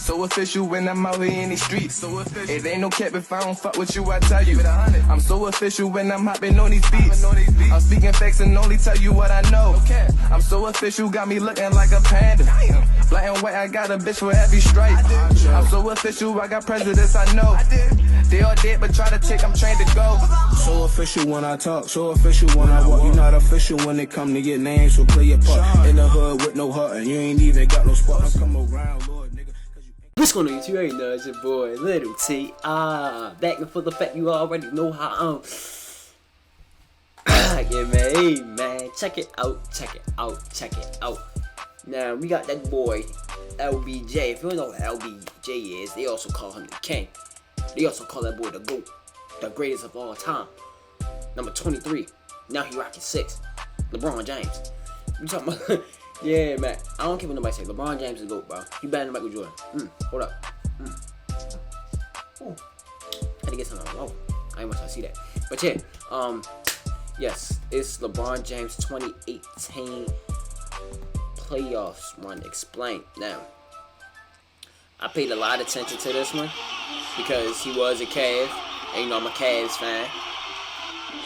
So official when I'm out here in these streets. So official. It ain't no cap if I don't fuck with you, I tell you. I'm so official when I'm hopping on these beats. I'm speaking facts and only tell you what I know. I'm so official, got me looking like a panda. Black and white, I got a bitch for every stripe. I'm so official, I got presidents I know. They all dead, but try to take, I'm trained to go. So official when I talk, so official when I walk. You not official when it come to your name, so play your part. In the hood with no heart, and you ain't even got no spot. I come around, Lord, nigga. What's going on, YouTube? You already know it's your boy, Little T. Back and for the fact you already know how yeah, man, hey, man, check it out, check it out, check it out. Now, we got that boy, LBJ. If you don't know what LBJ is, they also call him the king. They also call that boy the GOAT, the greatest of all time. Number 23. Now he rocking 6. LeBron James. You talking about? Yeah, man. I don't care what nobody say. LeBron James is the GOAT, bro. He better than Michael Jordan. Hold up. Ooh. Had to get something. Oh, I ain't much to see that. But yeah, yes, it's LeBron James 2018 playoffs run. Explain now. I paid a lot of attention to this one because he was a Cavs, and you know I'm a Cavs fan,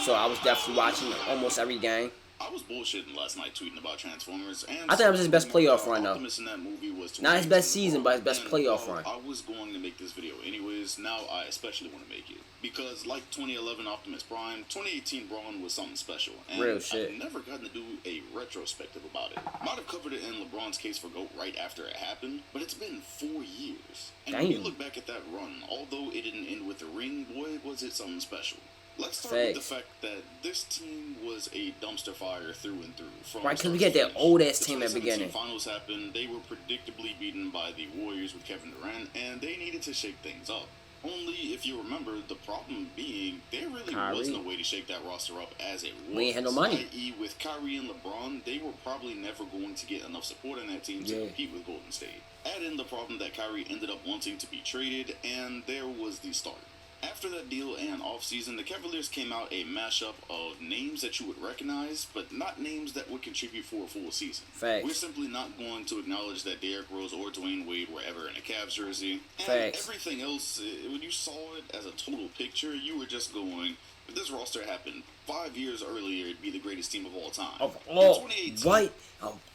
so I was definitely watching almost every game. I was bullshitting last night tweeting about Transformers, and I think that was his best playoff run though. In that movie was not his best season, but his best playoff run. I was going to make this video anyways. Now I especially want to make it because, like 2011 Optimus Prime, 2018 Braun was something special, and real shit. I've never gotten to do a retrospective about it. Might have covered it in LeBron's case for GOAT right after it happened, but it's been 4 years, and when you look back at that run, although it didn't end with a ring, boy, was it something special. Let's start with the fact that this team was a dumpster fire through and through. Right, because we get that old-ass team at the beginning. Finals happened, they were predictably beaten by the Warriors with Kevin Durant, and they needed to shake things up. Only, if you remember, the problem being, there really was no way to shake that roster up as it was. We ain't had no money. I.e., with Kyrie and LeBron, they were probably never going to get enough support in that team to compete with Golden State. Add in the problem that Kyrie ended up wanting to be traded, and there was the start. After that deal and offseason, the Cavaliers came out a mashup of names that you would recognize, but not names that would contribute for a full season. Facts. We're simply not going to acknowledge that Derrick Rose or Dwayne Wade were ever in a Cavs jersey. And Facts. Everything else, when you saw it as a total picture, you were just going, if this roster happened 5 years earlier, it'd be the greatest team of all time. Of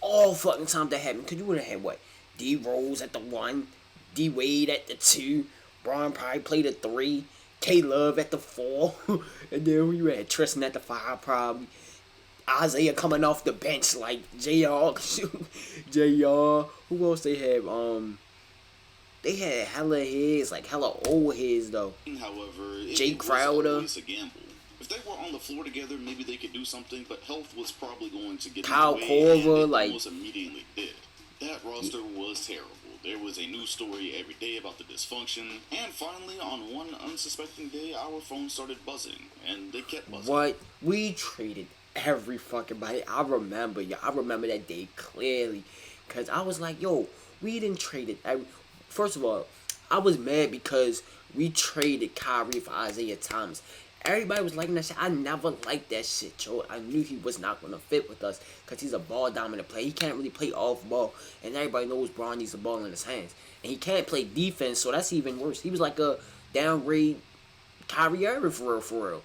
all fucking time that happened, because you would have had what? D Rose at the 1, D Wade at the 2, Braun probably played at 3, K Love at the 4, and then who you had? Tristan at the 5 probably. Isaiah coming off the bench like JR. JR. Who else they had? They had hella heads, like hella old heads though. However, Jay Crowder. It was a gamble. If they were on the floor together, maybe they could do something, but health was probably going to get Kyle in the way, Korver, and like almost immediately did. That roster was terrible. There was a new story every day about the dysfunction, and finally, on one unsuspecting day, our phone started buzzing, and they kept buzzing. What? We traded every fucking body. I remember that day clearly, because I was like, yo, we didn't trade it. First of all, I was mad because we traded Kyrie for Isaiah Thomas. Everybody was liking that shit. I never liked that shit, yo. I knew he was not going to fit with us because he's a ball-dominant player. He can't really play off ball, and everybody knows Braun needs the ball in his hands. And he can't play defense, so that's even worse. He was like a downgrade Kyrie Irving for real.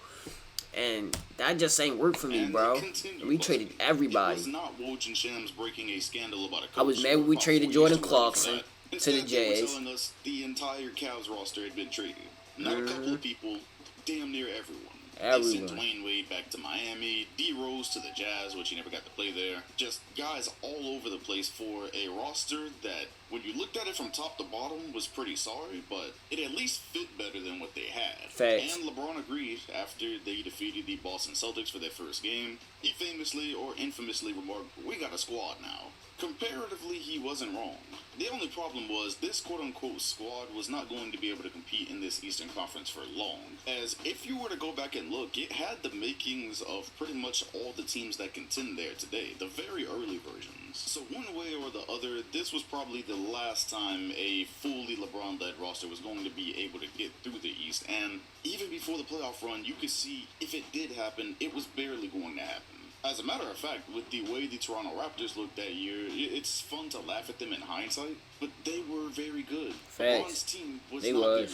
And that just ain't work for me, bro. We traded everybody. It was not Woj and Shams breaking a scandal about a coach. I was mad when we traded Jordan Clarkson to the Jazz. They were telling us the entire Cavs roster had been traded. Not a couple of people. Damn near everyone. They sent Dwayne Wade back to Miami, D Rose to the Jazz, which he never got to play there. Just guys all over the place for a roster that, when you looked at it from top to bottom, was pretty sorry, but it at least fit better than what they had. Facts. And LeBron agreed after they defeated the Boston Celtics for their first game. He famously or infamously remarked, "We got a squad now." Comparatively, he wasn't wrong. The only problem was this quote-unquote squad was not going to be able to compete in this Eastern Conference for long, as if you were to go back and look, it had the makings of pretty much all the teams that contend there today, the very early versions. So one way or the other, this was probably the last time a fully LeBron-led roster was going to be able to get through the East, and even before the playoff run, you could see if it did happen, it was barely going to happen. As a matter of fact, with the way the Toronto Raptors looked that year, it's fun to laugh at them in hindsight, but they were very good. LeBron's team was not very good.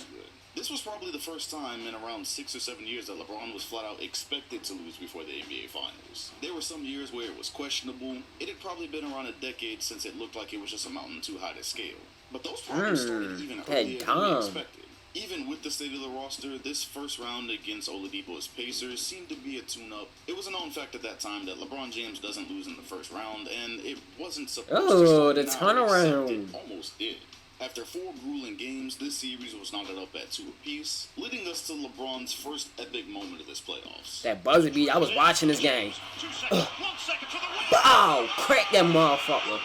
This was probably the first time in around 6 or 7 years that LeBron was flat out expected to lose before the NBA Finals. There were some years where it was questionable. It had probably been around a decade since it looked like it was just a mountain too high to scale. But those problems started even earlier than we expected. Even with the state of the roster, this first round against Oladipo's Pacers seemed to be a tune-up. It was a known fact at that time that LeBron James doesn't lose in the first round, and it wasn't supposed to start the turnaround. It almost did. After 4 grueling games, this series was knotted up at 2 apiece, leading us to LeBron's first epic moment of this playoffs. That buzzer beat, I was watching this game. Bow! Crack that motherfucker.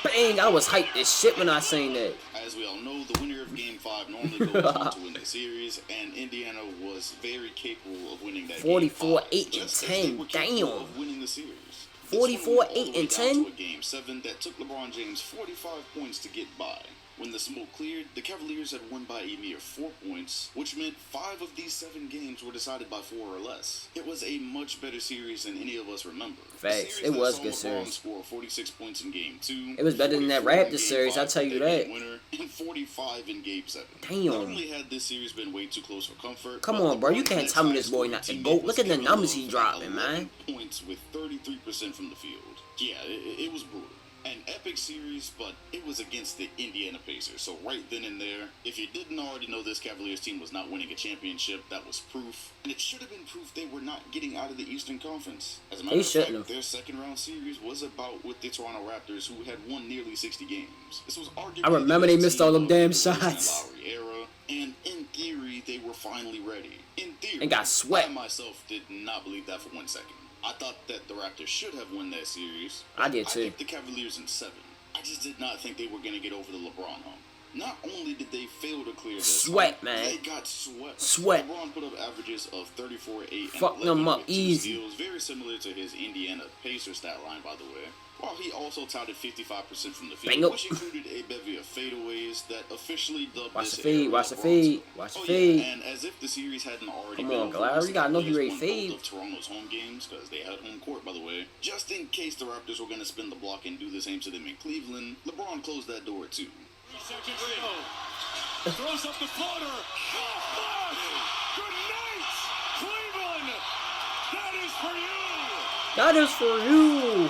Bang! I was hyped as shit when I seen that. As we all know, the winner of Game 5 normally goes on to win the series, and Indiana was very capable of winning that 44, Game 5, 8, just and as they 10. were capable Damn. of winning the series. 44, 8, and 10? To a Game 7 that took LeBron James 45 points to get by. When the smoke cleared, the Cavaliers had won by a mere 4 points, which meant 5 of these 7 games were decided by 4 or less. It was a much better series than any of us remember. Facts. It was a good series. Scored 46 points in Game 2. It was better than that Raptors series, I'll tell you that. Winner, and 45 in Game 7. Damn. Not only had this series been way too close for comfort, Come on, bro. You can't tell me this boy not the GOAT. Look at the numbers he dropping, man. Points with 33% from the field. Yeah, it was brutal. An epic series, but it was against the Indiana Pacers. So right then and there, if you didn't already know this Cavaliers team was not winning a championship, that was proof. And it should have been proof they were not getting out of the Eastern Conference. As a matter of fact, their second round series was about with the Toronto Raptors, who had won nearly 60 games. This was arguably I remember they missed all them damn shots. Lowry era, and in theory, they were finally ready. In theory, and got swept. I myself did not believe that for 1 second. I thought that the Raptors should have won that series. I did too. I picked the Cavaliers in 7. I just did not think they were going to get over the LeBron hump. Not only did they fail to clear this hump, man. They got swept. LeBron put up averages of 34, 8, and fuck 11 them up with 2 easy. steals, very similar to his Indiana Pacers stat line, by the way. While he also touted 55% from the field, which included a bevy of fadeaways that officially dubbed watch this the feed, era watch the LeBron's feed, watch the feed. And as if the series hadn't already Come been on, over, Galera, you gotta know he ready won feed. both of Toronto's home games, because they had home court, by the way. Just in case the Raptors were going to spin the block and do the same to them in Cleveland, LeBron closed that door too. 3 seconds to go. Throws up the floater. Good night, Cleveland. That is for you. That is for you.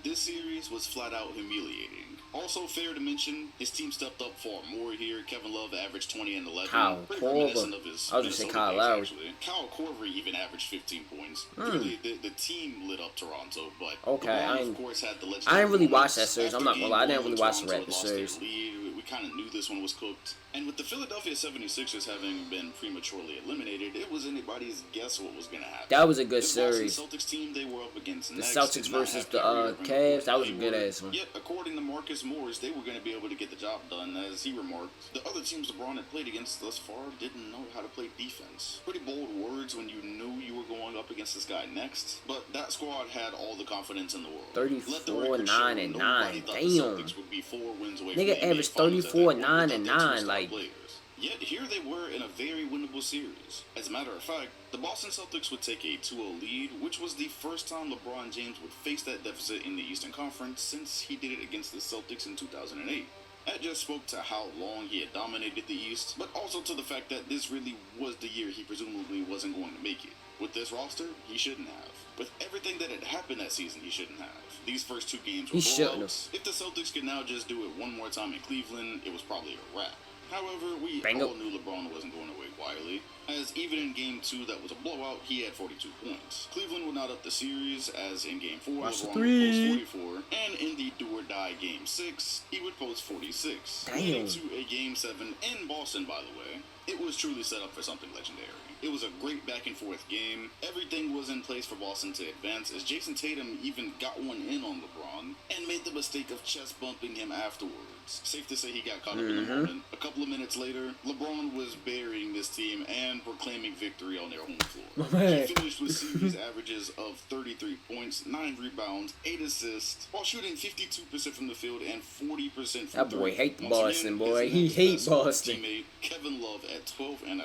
This series was flat out humiliating. Also fair to mention, his team stepped up far more here. Kevin Love averaged 20 and 11. Kyle Korver. I was going to say Kyle Lowry. Kyle Korver even averaged 15 points. Really, the team lit up Toronto, but okay, LeBron, of course, had the legendary I didn't really watch moments. that series. I'm After not going to lie. I didn't really watch the Toronto Raptors lost their series. lead, we kind of knew this one was cooked. And with the Philadelphia 76ers having been prematurely eliminated, it was anybody's guess what was going to happen. That was a good The series. Boston Celtics team they were up against The next Celtics did not versus have the Kyrie Irving Cavs, or that was a Hayward. good ass one. Yet, according to Marcus Morris, they were going to be able to get the job done. As he remarked, the other teams LeBron had played against thus far didn't know how to play defense. Pretty bold words when you knew you were going up against this guy next, but that squad had all the confidence in the world. 34, 9, and 9. Damn. Would be 4 wins away Nigga from averaged the NBA 34, Finals 9, at and that point 9. Like, players. Yet here they were in a very winnable series. As a matter of fact, the Boston Celtics would take a 2-0 lead, which was the first time LeBron James would face that deficit in the Eastern Conference since he did it against the Celtics in 2008. That just spoke to how long he had dominated the East, but also to the fact that this really was the year he presumably wasn't going to make it. With this roster, he shouldn't have. With everything that had happened that season, he shouldn't have. These first 2 games were blowouts. If the Celtics could now just do it one more time in Cleveland, it was probably a wrap. However, we all knew LeBron wasn't going away quietly, as even in Game 2 that was a blowout, he had 42 points. Cleveland would not up the series, as in Game 4, LeBron would post 44, and in the do-or-die Game 6, he would post 46. Leading to a Game 7 in Boston, by the way. It was truly set up for something legendary. It was a great back and forth game. Everything was in place for Boston to advance, as Jason Tatum even got one in on LeBron and made the mistake of chest bumping him afterwards. Safe to say he got caught up in the moment. A couple of minutes later, LeBron was burying this team and proclaiming victory on their home floor. He finished with series averages of 33 points, 9 rebounds, 8 assists, while shooting 52% from the field and 40% from that boy hate Once Boston, again, boy. his He hate best Boston. Teammate Kevin Love at 12.5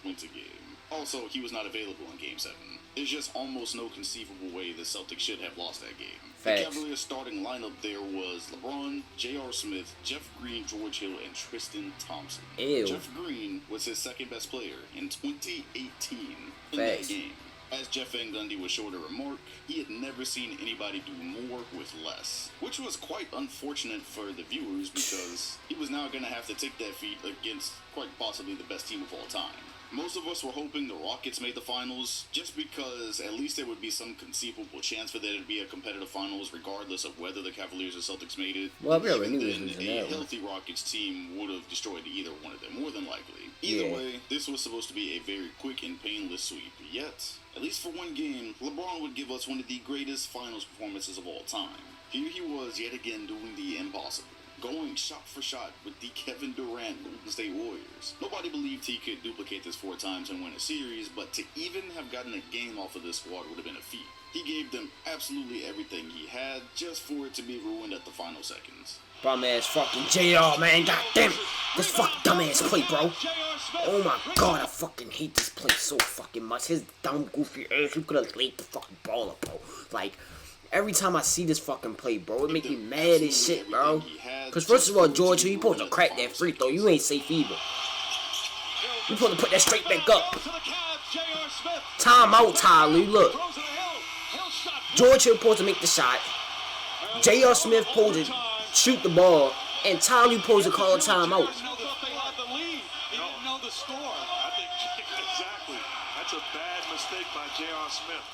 points a game. Also, he was not available in Game 7. There's just almost no conceivable way the Celtics should have lost that game. Facts. The Cavaliers' starting lineup there was LeBron, J.R. Smith, Jeff Green, George Hill, and Tristan Thompson. Ew. Jeff Green was his second best player in 2018 in that Facts. game. As Jeff Van Gundy was sure to remark, he had never seen anybody do more with less, which was quite unfortunate for the viewers because he was now going to have to take that feat against quite possibly the best team of all time. Most of us were hoping the Rockets made the finals, just because at least there would be some conceivable chance for there to be a competitive finals, regardless of whether the Cavaliers or Celtics made it. Well, we already Even knew it then, was in a that one. healthy Rockets team would have destroyed either one of them, more than likely. Either way, this was supposed to be a very quick and painless sweep, yet, at least for one game, LeBron would give us one of the greatest finals performances of all time. Here he was yet again doing the impossible, going shot for shot with the Kevin Durant Golden State Warriors. Nobody believed he could duplicate this 4 times and win a series, but to even have gotten a game off of this squad would have been a feat. He gave them absolutely everything he had, just for it to be ruined at the final seconds. Bum ass fucking JR, man. God damn. This fucking dumb ass play, bro. Oh my god, I fucking hate this play so fucking much. His dumb, goofy ass, you could have laid the fucking ball up, bro. Like, every time I see this fucking play, bro, it make me mad as shit, bro. Cause first of all, George, you supposed to crack that free throw. You ain't safe either. You supposed to put that straight back up. Time out, Tyler. Look. George Hill supposed to make the shot. J.R. Smith supposed to shoot the ball. And Tyler supposed to call a timeout.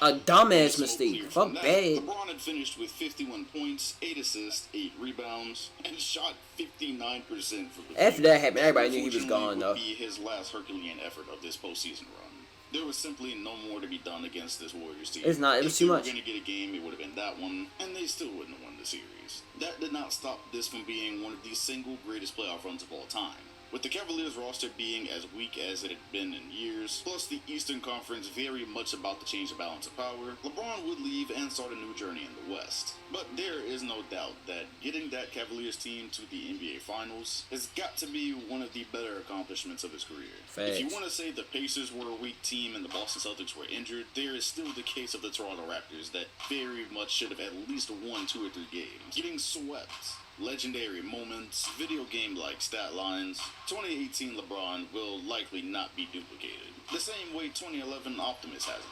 A dumbass mistake. Fuck bad. LeBron had finished with 51 points, 8 assists, 8 rebounds, and shot 59% from the After field. that happened, everybody knew he was Unfortunately, gone, though. would be his last Herculean effort of this postseason run. There was simply no more to be done against this Warriors team. It's not. It was If too they much. were going to get a game, it would have been that one, and they still wouldn't have won the series. That did not stop this from being one of the single greatest playoff runs of all time. With the Cavaliers roster being as weak as it had been in years, plus the Eastern Conference very much about to change the balance of power, LeBron would leave and start a new journey in the West. But there is no doubt that getting that Cavaliers team to the NBA Finals has got to be one of the better accomplishments of his career. If you Facts. want to say the Pacers were a weak team and the Boston Celtics were injured, there is still the case of the Toronto Raptors that very much should have at least won 2 or 3 games. Getting swept. Legendary moments, video game-like stat lines. 2018 LeBron will likely not be duplicated, the same way 2011 Optimus hasn't.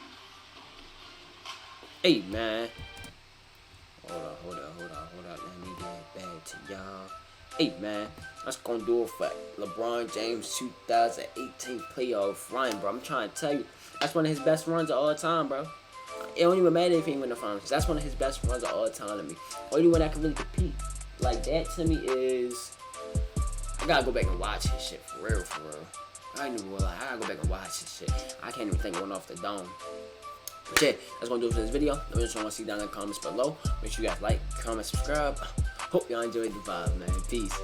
Hey, man. Hold up. Let me get back to y'all. Hey, man. That's gonna do it for LeBron James 2018 playoff run, bro. I'm trying to tell you, that's one of his best runs of all time, bro. It don't even matter if he win the finals. That's one of his best runs of all time to me. Only one that can really compete like that to me is, I gotta go back and watch his shit for real. I ain't even gonna lie, I gotta go back and watch his shit. I can't even think of one off the dome. But yeah, that's gonna do it for this video. Let me just want to see down in the comments below. Make sure you guys like, comment, subscribe. Hope y'all enjoyed the vibe, man. Peace.